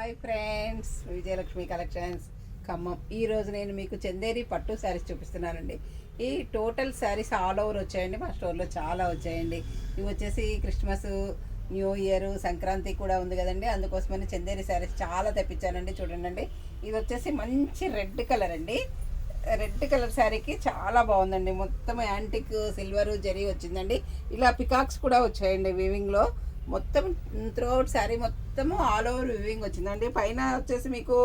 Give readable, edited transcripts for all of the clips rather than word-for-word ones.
Hi friends, Vijayalakshmi collections Khammam. ఈరోజు నేను మీకు చందేరి పట్టు శారీస్ చూపిస్తున్నానండి. ఈ టోటల్ శారీస్ ఆల్ ఓవర్ వచ్చాయండి. మా స్టోర్లో చాలా వచ్చాయండి. ఇవి వచ్చేసి క్రిస్మస్, న్యూ ఇయర్, సంక్రాంతి కూడా ఉంది కదండి. అందుకోసమని చందేరి శారీస్ చాలా తెప్పించానండి. చూడండి, ఇది వచ్చేసి మంచి రెడ్ కలర్ అండి. రెడ్ కలర్ శారీకి చాలా బాగుందండి. మొత్తం యాంటిక్ సిల్వర్ జరీ వచ్చిందండి. ఇలా పికాక్స్ కూడా వచ్చాయండి వీవింగ్లో. మొత్తం త్రూఅవుట్ శారీ మొత్తము ఆల్ ఓవర్ వివింగ్ వచ్చిందండి. పైన వచ్చేసి మీకు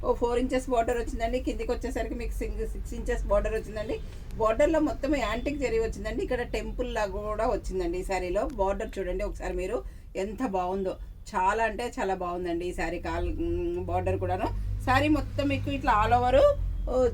4 ఇంచెస్ బార్డర్ వచ్చిందండి. కిందికి వచ్చేసరికి మీకు 6 ఇంచెస్ బార్డర్ వచ్చిందండి. బార్డర్లో మొత్తం యాంటిక్ జరీ వచ్చిందండి. ఇక్కడ టెంపుల్ లాగా కూడా వచ్చిందండి. ఈ శారీలో బార్డర్ చూడండి ఒకసారి మీరు, ఎంత బాగుందో. చాలా అంటే చాలా బాగుందండి ఈ శారీ బార్డర్ కూడాను. శారీ మొత్తం మీకు ఇట్లా all over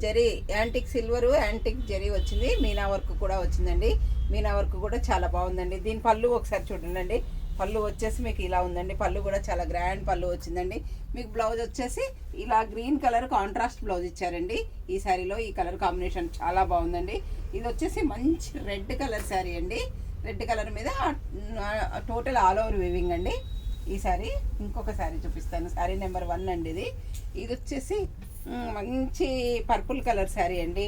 zari antique silver, antique zari వచ్చింది. మీనా వర్క్ కూడా వచ్చిందండి. మీనా వర్క్ కూడా చాలా బాగుందండి. దీని పళ్ళు ఒకసారి చూడండి. పళ్ళు వచ్చేసి మీకు ఇలా ఉందండి. పళ్ళు కూడా చాలా గ్రాండ్ పళ్ళు వచ్చిందండి. మీకు బ్లౌజ్ వచ్చేసి ఇలా గ్రీన్ కలర్ కాంట్రాస్ట్ బ్లౌజ్ ఇచ్చారండి. ఈ శారీలో ఈ కలర్ కాంబినేషన్ చాలా బాగుందండి. ఇది వచ్చేసి మంచి రెడ్ కలర్ శారీ అండి. రెడ్ కలర్ మీద టోటల్ ఆల్ ఓవర్ వీవింగ్ అండి. ఈ శారీ ఇంకొక శారీ చూపిస్తాను. శారీ నెంబర్ 1 అండి. ఇది వచ్చేసి మంచి పర్పుల్ కలర్ శారీ అండి.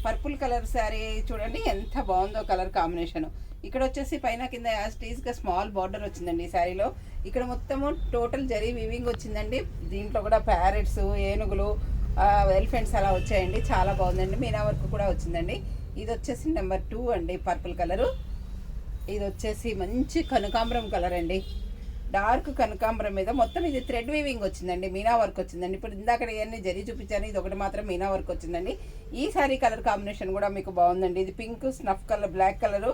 పర్పుల్ కలర్ శారీ చూడండి ఎంత బాగుందో కలర్ కాంబినేషన్. ఇక్కడ వచ్చేసి పైన కింద యాస్టీస్గా స్మాల్ బార్డర్ వచ్చిందండి ఈ శారీలో. ఇక్కడ మొత్తము టోటల్ జరీ వీవింగ్ వచ్చిందండి. దీంట్లో కూడా ప్యారెట్స్, ఏనుగులు, ఎలిఫెంట్స్ అలా వచ్చాయండి. చాలా బాగుందండి. మీనా వర్క్ కూడా వచ్చిందండి. ఇది వచ్చేసి నెంబర్ 2 అండి పర్పుల్ కలరు. ఇది వచ్చేసి మంచి కనకాంబరం కలర్ అండి. డార్క్ కనకాంబరం మీద మొత్తం ఇది థ్రెడ్ వీవింగ్ వచ్చిందండి. మీనా వర్క్ వచ్చిందండి. ఇప్పుడు ఇందాక ఇవన్నీ జరీ చూపించాను, ఇది ఒకటి మాత్రం మీనా వర్క్ వచ్చిందండి. ఈ శారీ కలర్ కాంబినేషన్ కూడా మీకు బాగుందండి. ఇది pink, snuff colour, black colour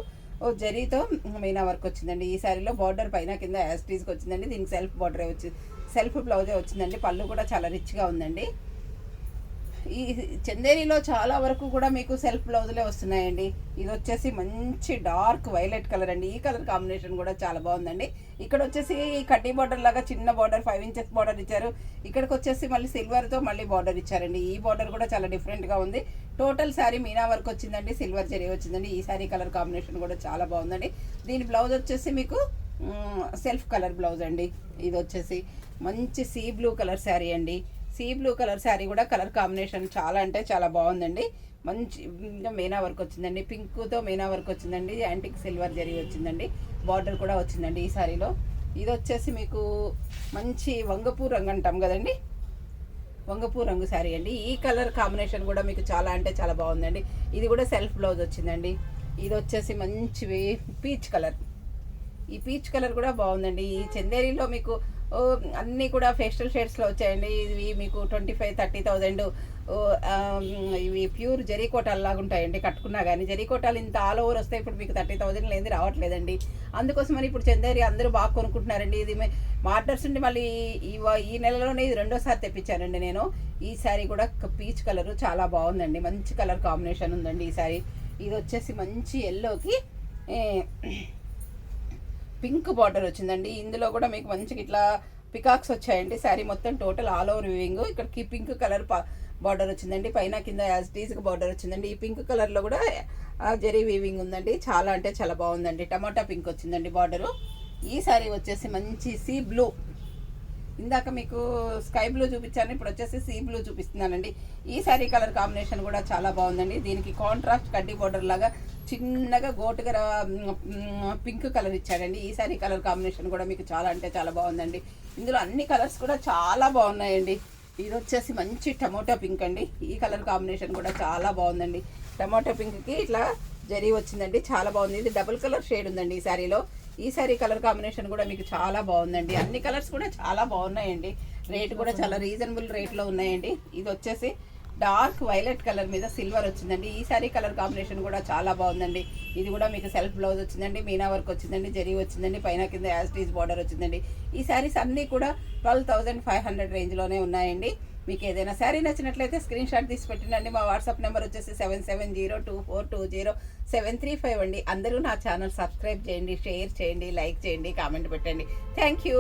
జరీతో మీనా వర్క్ వచ్చిందండి. ఈ శారీలో బార్డర్ పైన కింద యాస్టీస్కి వచ్చిందండి. దీనికి సెల్ఫ్ బార్డరే వచ్చింది, సెల్ఫ్ బ్లౌజే వచ్చిందండి. పళ్ళు కూడా చాలా రిచ్గా ఉందండి. ఈ చందేరిలో చాలా వరకు కూడా మీకు సెల్ఫ్ బ్లౌజులే వస్తున్నాయండి. ఇది వచ్చేసి మంచి డార్క్ వైలెట్ కలర్ అండి. ఈ కలర్ కాంబినేషన్ కూడా చాలా బాగుందండి. ఇక్కడ వచ్చేసి కడ్డీ బార్డర్ లాగా చిన్న బార్డర్ 5 ఇంచెస్ బార్డర్ ఇచ్చారు. ఇక్కడికి వచ్చేసి మళ్ళీ సిల్వర్తో మళ్ళీ బార్డర్ ఇచ్చారండి. ఈ బార్డర్ కూడా చాలా డిఫరెంట్గా ఉంది. టోటల్ శారీ మీనా వర్క్ వచ్చిందండి. సిల్వర్ జరీ వచ్చిందండి. ఈ శారీ కలర్ కాంబినేషన్ కూడా చాలా బాగుందండి. దీని బ్లౌజ్ వచ్చేసి మీకు సెల్ఫ్ కలర్ బ్లౌజ్ అండి. ఇది వచ్చేసి మంచి సీ బ్లూ కలర్ శారీ అండి. సీ బ్లూ కలర్ శారీ కూడా కలర్ కాంబినేషన్ చాలా అంటే చాలా బాగుందండి. మంచి మీనా వర్క్ వచ్చిందండి. పింక్తో మీనా వర్క్ వచ్చిందండి. యాంటిక్ సిల్వర్ జరీ వచ్చిందండి. బార్డర్ కూడా వచ్చిందండి ఈ శారీలో. ఇది వచ్చేసి మీకు మంచి వంగపూ రంగు అంటాం కదండి, వంగపూ రంగు శారీ అండి. ఈ కలర్ కాంబినేషన్ కూడా మీకు చాలా అంటే చాలా బాగుందండి. ఇది కూడా సెల్ఫ్ బ్లౌజ్ వచ్చిందండి. ఇది వచ్చేసి మంచి పీచ్ కలర్. ఈ పీచ్ కలర్ కూడా బాగుందండి. ఈ చందేరిలో మీకు అన్నీ కూడా ఫేస్టల్ షేడ్స్లో వచ్చాయండి. ఇవి మీకు 25-30,000 ఇవి ప్యూర్ జరీకోటాలు లాగా ఉంటాయండి. కట్టుకున్నా కానీ జరీకోటాలు ఇంత ఆల్ ఓవర్ వస్తే ఇప్పుడు మీకు 30,000 లేని రావట్లేదండి. అందుకోసమని ఇప్పుడు చందేరి అందరూ బాగా కొనుక్కుంటున్నారండి. ఇది మా ఆర్డర్స్ ఉండి మళ్ళీ ఈ నెలలోనే ఇది 2వ సారి తెప్పించానండి నేను. ఈ శారీ కూడా పీచ్ కలరు చాలా బాగుందండి. మంచి కలర్ కాంబినేషన్ ఉందండి ఈ శారీ. ఇది వచ్చేసి మంచి ఎల్లోకి పింక్ బార్డర్ వచ్చిందండి. ఇందులో కూడా మీకు మంచిగా ఇట్లా పికాక్స్ వచ్చాయండి. శారీ మొత్తం టోటల్ ఆల్ ఓవర్ వీవింగ్. ఇక్కడికి పింక్ కలర్ బార్డర్ వచ్చిందండి. పైన కింద యాజ్ డీజ్గా బార్డర్ వచ్చిందండి. ఈ పింక్ కలర్లో కూడా జరీ వీవింగ్ ఉందండి. చాలా అంటే చాలా బాగుందండి. టమాటా పింక్ వచ్చిందండి బార్డరు. ఈ శారీ వచ్చేసి మంచి సీ బ్లూ. ఇందాక మీకు స్కై బ్లూ చూపించాను, ఇప్పుడు వచ్చేసి సీ బ్లూ చూపిస్తున్నానండి. ఈ శారీ కలర్ కాంబినేషన్ కూడా చాలా బాగుందండి. దీనికి కాంట్రాస్ట్ కడ్డీ బార్డర్ లాగా చిన్నగా గోటుగా పింక్ కలర్ ఇచ్చాడండి. ఈ శారీ కలర్ కాంబినేషన్ కూడా మీకు చాలా అంటే చాలా బాగుందండి. ఇందులో అన్ని కలర్స్ కూడా చాలా బాగున్నాయండి. ఇది వచ్చేసి మంచి టమోటా పింక్ అండి. ఈ కలర్ కాంబినేషన్ కూడా చాలా బాగుందండి. టమోటా పింక్కి ఇట్లా జరీ వచ్చిందండి. చాలా బాగుంది. ఇది డబుల్ కలర్ షేడ్ ఉందండి ఈ శారీలో. ఈ శారీ కలర్ కాంబినేషన్ కూడా మీకు చాలా బాగుందండి. అన్ని కలర్స్ కూడా చాలా బాగున్నాయండి. రేట్ కూడా చాలా రీజనబుల్ రేట్లో ఉన్నాయండి. ఇది వచ్చేసి డార్క్ వైలెట్ కలర్ మీద సిల్వర్ వచ్చిందండి. ఈ శారీ కలర్ కాంబినేషన్ కూడా చాలా బాగుందండి. ఇది కూడా మీకు సెల్ఫ్ బ్లౌజ్ వచ్చిందండి. మీనా వర్క్ వచ్చిందండి. జరీ వచ్చిందండి. పైన కింద యాస్టీజ్ బార్డర్ వచ్చిందండి. ఈ శారీస్ అన్నీ కూడా 12,500 రేంజ్లోనే ఉన్నాయండి. మీకు ఏదైనా శారీ నచ్చినట్లయితే స్క్రీన్ షాట్ తీసి పెట్టండి. మా వాట్సాప్ నెంబర్ వచ్చేసి 7702420735 అండి. అందరూ నా ఛానల్ సబ్స్క్రైబ్ చేయండి, షేర్ చేయండి, లైక్ చేయండి, కామెంట్ పెట్టండి. Thank you.